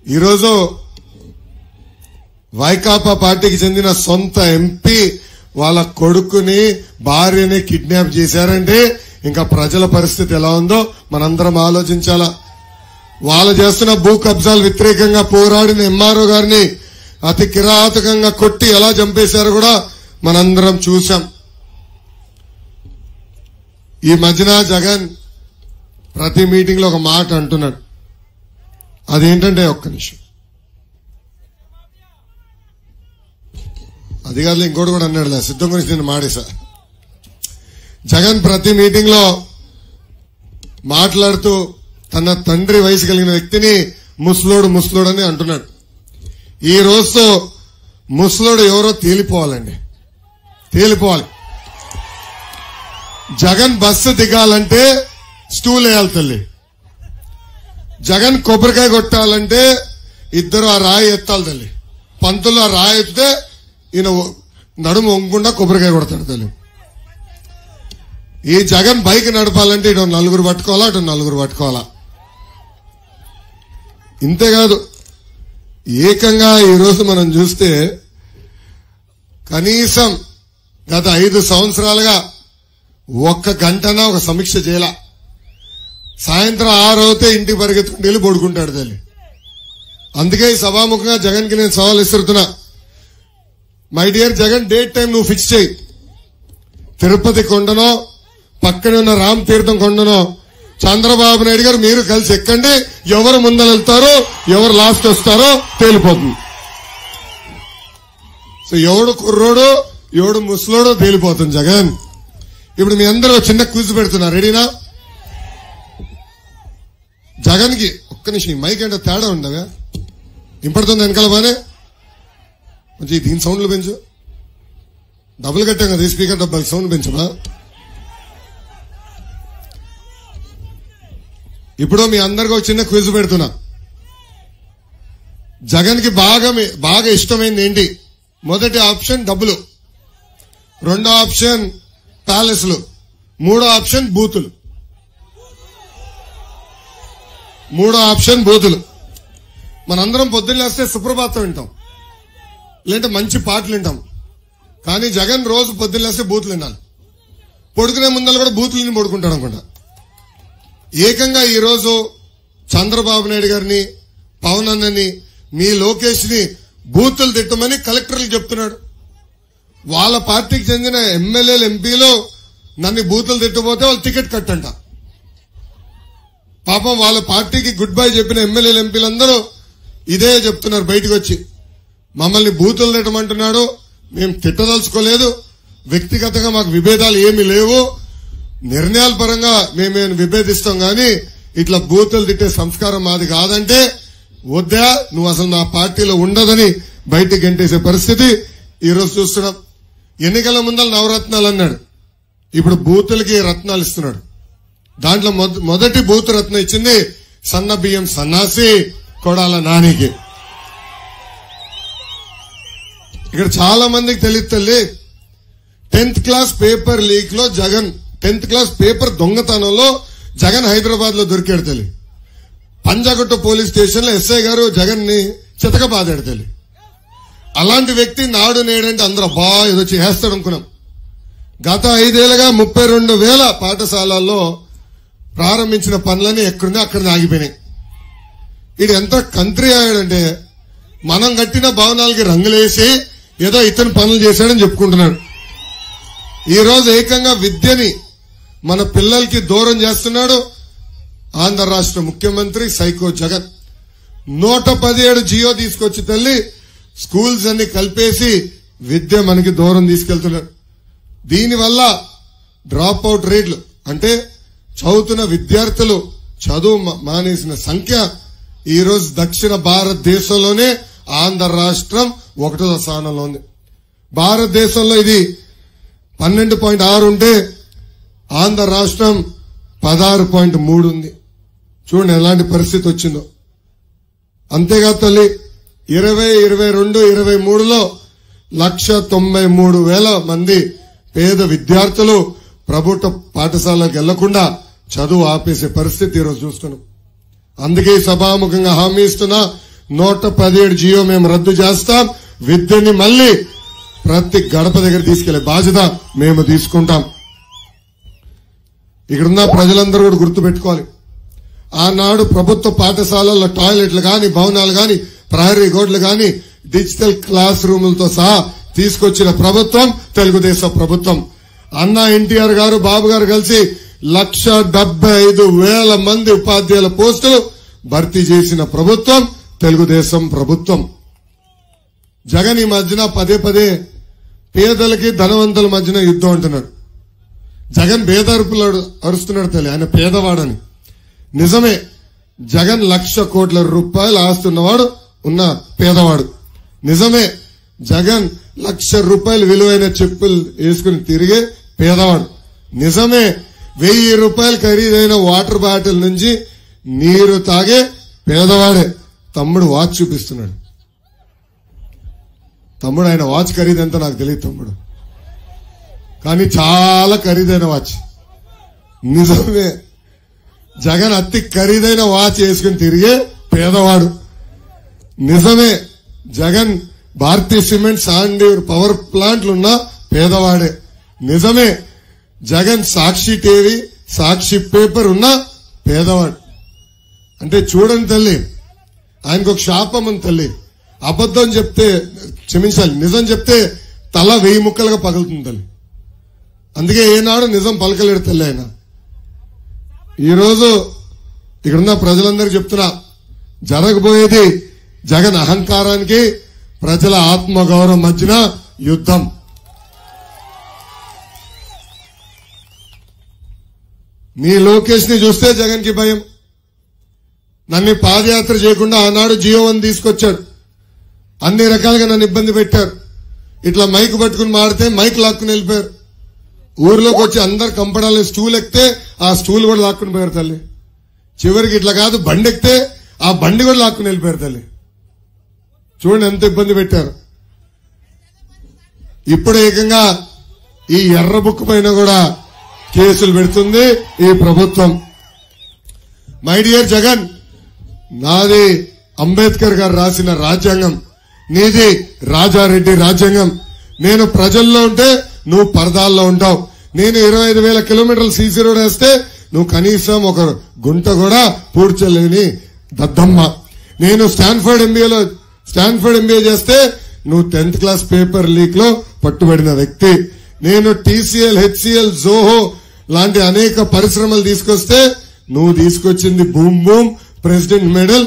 ఈరోజు వైకాపా పార్టీకి చెందిన సొంత ఎంపీ వాళ్ళ కొడుకుని భార్యని కిడ్నాప్ చేశారంటే ఇంకా ప్రజల పరిస్థితి ఎలా ఉందో మనందరం ఆలోచించాలా. వాళ్ళు చేస్తున్న భూ కబ్జాలు వ్యతిరేకంగా పోరాడిన ఎంఆర్ఓ గారిని అతి కిరాతకంగా కొట్టి ఎలా చంపేశారో కూడా మనందరం చూశాం. ఈ మధ్యన జగన్ ప్రతి మీటింగ్ లో ఒక మాట అంటున్నాడు. అదేంటంటే ఒక్క నిమిషం, అది కాదు ఇంకోటి కూడా అన్నాడు. సిద్ధం గురించి నేను మాడేశా. జగన్ ప్రతి మీటింగ్ లో మాట్లాడుతూ తన తండ్రి వయసు కలిగిన వ్యక్తిని ముసలోడు అని అంటున్నాడు. ఈ రోజుతో ముసలోడు ఎవరో తేలిపోవాలండి, తేలిపోవాలి. జగన్ బస్సు దిగాలంటే స్టూల్ వేయాలి తల్లి. జగన్ కొబ్బరికాయ కొట్టాలంటే ఇద్దరు ఆ రాయి ఎత్తాలి తల్లి. పంతులు ఆ రాయి ఎత్తితే ఈయన నడుము వంగకుండా కొబ్బరికాయ కొడతాడు తల్లి. ఈ జగన్ బైక్ నడపాలంటే ఇటు నలుగురు పట్టుకోవాలా, అటు నలుగురు పట్టుకోవాలా. ఇంతేకాదు, ఏకంగా ఈరోజు మనం చూస్తే కనీసం గత 5 సంవత్సరాలుగా ఒక్క గంటనా ఒక సమీక్ష చేయాల. సాయంత్రం 6 అవుతే ఇంటికి పరిగెత్తుకుంటూ వెళ్ళి పడుకుంటాడు తల్లి. అందుకే ఈ సభాముఖంగా జగన్ కి నేను సవాల్ ఇస్తున్నా. My dear Jagan, date time నువ్వు ఫిక్స్ చేయి. తిరుపతి కొండనో పక్కనే ఉన్న రామ్ తీర్థం కొండనో చంద్రబాబు నాయుడు గారు మీరు కలిసి ఎక్కండి. ఎవరు ముందర వెళ్తారో ఎవరు లాస్ట్ వస్తారో తేలిపోతుంది. సో ఎవడు కుర్రోడు ఎవడు ముసలోడో తేలిపోతుంది జగన్. ఇప్పుడు మీ అందరూ చిన్న క్విజ్ పెడుతున్నారు, రెడీనా? జగన్ కి ఒక్క నిమిషం, మైక్ అంటే తేడా ఉండగా ఇంపడుతుంది వెనకాల బానే. మంచి దీని సౌండ్లు పెంచు. డబ్బులు కట్టాం కదా ఈ స్పీకర్ డబ్బాలు, సౌండ్ పెంచమా. ఇప్పుడు మీ అందరికీ ఒక చిన్న క్విజ్ పెడుతున్నా. జగన్ కి బాగా ఇష్టమైంది ఏంటి? మొదటి ఆప్షన్ డబ్బులు, రెండో ఆప్షన్ ప్యాలెస్లు, మూడో ఆప్షన్ బూతులు. మనందరం పొద్దున్న లేస్తే సుప్రభాతం వింటాం, లేదంటే మంచి పాటలు వింటాం. కానీ జగన్ రోజు పొద్దున్న లేస్తే బూతులు వినాలి. పడుకునే ముందర కూడా బూతులని పడుకుంటాడు అనుకుంటా. ఏకంగా ఈరోజు చంద్రబాబు నాయుడు గారిని, పవన్ అన్నని, మీ లోకేష్ ని బూతులు తిట్టమని కలెక్టర్లు చెప్తున్నాడు. వాళ్ళ పార్టీకి చెందిన ఎమ్మెల్యేలు ఎంపీలు నన్ను బూతులు తిట్టబోతే వాళ్ళు టికెట్ కట్టంట. పాపం వాళ్ళ పార్టీకి గుడ్ బై చెప్పిన ఎమ్మెల్యేలు ఎంపీలందరూ ఇదే చెప్తున్నారు బయటకు వచ్చి. మమ్మల్ని బూతులు తిట్టమంటున్నాడు, మేము తిట్టదలుచుకోలేదు, వ్యక్తిగతంగా మాకు విభేదాలు ఏమీ లేవు, నిర్ణయాల పరంగా మేమేం విభేదిస్తాం గాని ఇట్లా బూతులు తిట్టే సంస్కారం మాది కాదంటే వద్దా, నువ్వు అసలు నా పార్టీలో ఉండదని బయటికి గంటేసే పరిస్థితి ఈరోజు చూస్తున్నాం. ఎన్నికల ముందర నవరత్నాలు అన్నాడు, ఇప్పుడు బూతులకి రత్నాలు ఇస్తున్నాడు. దాంట్లో మొదటి బూత్ రత్నం ఇచ్చింది సన్న బియ్యం సన్నాసి కొడాల నానికి. ఇక్కడ చాలా మందికి తెలియదు తల్లి, 10th క్లాస్ పేపర్ లీక్ లో జగన్, 10th క్లాస్ పేపర్ దొంగతనంలో జగన్ హైదరాబాద్ లో దొరికాడు తల్లి. పంజాగుట్ట పోలీస్ స్టేషన్ లో ఎస్ఐ గారు జగన్ ని చితకబాదాడు తల్లి. అలాంటి వ్యక్తి నాడు నేడంటే అందరూ ఏదో చేస్తాడు అనుకున్నాం. గత 5 ఏళ్లుగా 32,000 పాఠశాలల్లో ప్రారంభించిన పనులని ఎక్కడున్నా అక్కడ ఆగిపోయినాయి. ఇది ఎంత కంట్రీ అయ్యాడంటే మనం కట్టిన భవనాలకి రంగులేసి ఏదో ఇతను పనులు చేశాడని చెప్పుకుంటున్నాడు. ఈ రోజు ఏకంగా విద్యని మన పిల్లలకి దూరం చేస్తున్నాడు ఆంధ్ర రాష్ట్ర ముఖ్యమంత్రి సైకో జగన్. 117 జియో తీసుకొచ్చి తల్లి స్కూల్స్ అన్ని కలిపేసి విద్య మనకి దూరం తీసుకెళ్తున్నాడు. దీనివల్ల డ్రాప్ అవుట్ రేట్లు అంటే చదువుతున్న విద్యార్థులు చదువు మానేసిన సంఖ్య ఈ రోజు దక్షిణ భారతదేశంలోనే ఆంధ్ర రాష్ట్రం 1వ స్థానంలో ఉంది. భారతదేశంలో ఇది 12.6 ఉంటే ఆంధ్ర రాష్ట్రం 16.3 ఉంది. చూడండి ఎలాంటి పరిస్థితి వచ్చిందో. అంతేగా తల్లి 2022, 23లో 193,000 మంది పేద విద్యార్థులు ప్రభుత్వ పాఠశాలకు వెళ్లకుండా చదువు ఆపేసే పరిస్థితి ఈరోజు చూస్తున్నాం. అందుకే సభాముఖంగా హామీ ఇస్తున్నా, 117 జియో మేము రద్దు చేస్తాం. విద్యని మళ్ళీ ప్రతి గడప దగ్గర తీసుకెళ్లే బాధ్యత మేము తీసుకుంటాం. ఇక్కడున్న ప్రజలందరూ కూడా గుర్తుపెట్టుకోవాలి. ఆనాడు ప్రభుత్వ పాఠశాలల్లో టాయిలెట్లు గాని, భవనాలు గాని, ప్రహరీ గోడలు గాని, డిజిటల్ క్లాస్ రూములతో సహా తీసుకొచ్చిన ప్రభుత్వం తెలుగుదేశం ప్రభుత్వం. అన్న ఎన్టీఆర్ గారు, బాబు గారు కలిసి 1,75,000 మంది ఉపాధ్యాయుల పోస్టులు భర్తీ చేసిన ప్రభుత్వం తెలుగుదేశం ప్రభుత్వం. జగన్ ఈ మధ్యన పదే పదే పేదలకి ధనవంతుల మధ్యన యుద్ధం అంటున్నాడు. జగన్ పేదరుపులు అరుస్తున్నాడు తల్లి, ఆయన పేదవాడని. నిజమే, జగన్ 1,00,000 కోట్ల రూపాయలు ఆస్తున్నవాడు, ఉన్న పేదవాడు. నిజమే, జగన్ 1,00,000 రూపాయలు విలువైన చెప్పులు వేసుకుని తిరిగే పేదవాడు. నిజమే, 1,000 రూపాయలు ఖరీదైన వాటర్ బాటిల్ నుంచి నీరు తాగే పేదవాడే. తమ్ముడు వాచ్ చూపిస్తున్నాడు. తమ్ముడు, ఆయన వాచ్ ఖరీదు ఎంత నాకు తెలియదు తమ్ముడు, కానీ చాలా ఖరీదైన వాచ్. నిజమే, జగన్ అతి ఖరీదైన వాచ్ వేసుకుని తిరిగే పేదవాడు. నిజమే, జగన్ భారతీయ సిమెంట్, సాండీర్ పవర్ ప్లాంట్లు ఉన్న పేదవాడే. నిజమే, జగన్ సాక్షి టీవీ, సాక్షి పేపర్ ఉన్న పేదవాడు. అంటే చూడండి తల్లి, ఆయనకు ఒక శాపం ఉంది తల్లి. అబద్ధం చెప్తే, క్షమించాలి, నిజం చెప్తే తల 1000 ముక్కలుగా పగులుతుంది తల్లి. అందుకే ఏనాడు నిజం పలకలేడు తల్లి ఆయన. ఈరోజు ఇక్కడున్న ప్రజలందరికీ చెప్తున్నా, జరగబోయేది జగన్ అహంకారానికి, ప్రజల ఆత్మగౌరవం మధ్యన యుద్ధం. మీ లోకేష్ ని చూస్తే జగన్ కి భయం. నన్ను పాదయాత్ర చేయకుండా ఆనాడు జియో 1 తీసుకొచ్చాడు. అన్ని రకాలుగా నన్ను ఇబ్బంది పెట్టారు. ఇట్లా మైక్ పట్టుకుని మాడితే మైక్ లాక్కుని వెళ్ళిపోయారు. ఊర్లోకి వచ్చి అందరు కంపడాలని స్టూల్ ఎక్కితే ఆ స్టూల్ కూడా లాక్కుని పోయారు తల్లి. చివరికి ఇట్లా కాదు, బండి ఎక్కితే ఆ బండి కూడా లాక్కుని వెళ్ళిపోయారు తల్లి. చూడండి ఎంత ఇబ్బంది పెట్టారు. ఇప్పుడు ఏకంగా ఈ ఎర్ర బుక్ పైన కూడా కేసులు పెడుతుంది ఈ ప్రభుత్వం. మై డియర్ జగన్, నాది అంబేద్కర్ గారు రాసిన రాజ్యాంగం, నీది రాజారెడ్డి రాజ్యాంగం. నేను ప్రజల్లో ఉంటే నువ్వు పరదాల్లో ఉంటావు. నేను 25,000 కిలోమీటర్లు సీసీ రోడ్ వేస్తే నువ్వు కనీసం ఒక గుంట కూడా పూడ్చలేని దద్దమ్మ. నేను స్టాన్ఫర్డ్ ఎంబీఏ చేస్తే నువ్వు 10th క్లాస్ పేపర్ లీక్ లో పట్టుబడిన వ్యక్తి. నేను TCL, HCL, జోహో లాంటి అనేక పరిశ్రమలు తీసుకొస్తే నువ్వు తీసుకొచ్చింది బూమ్ బూమ్, ప్రెసిడెంట్ మెడల్.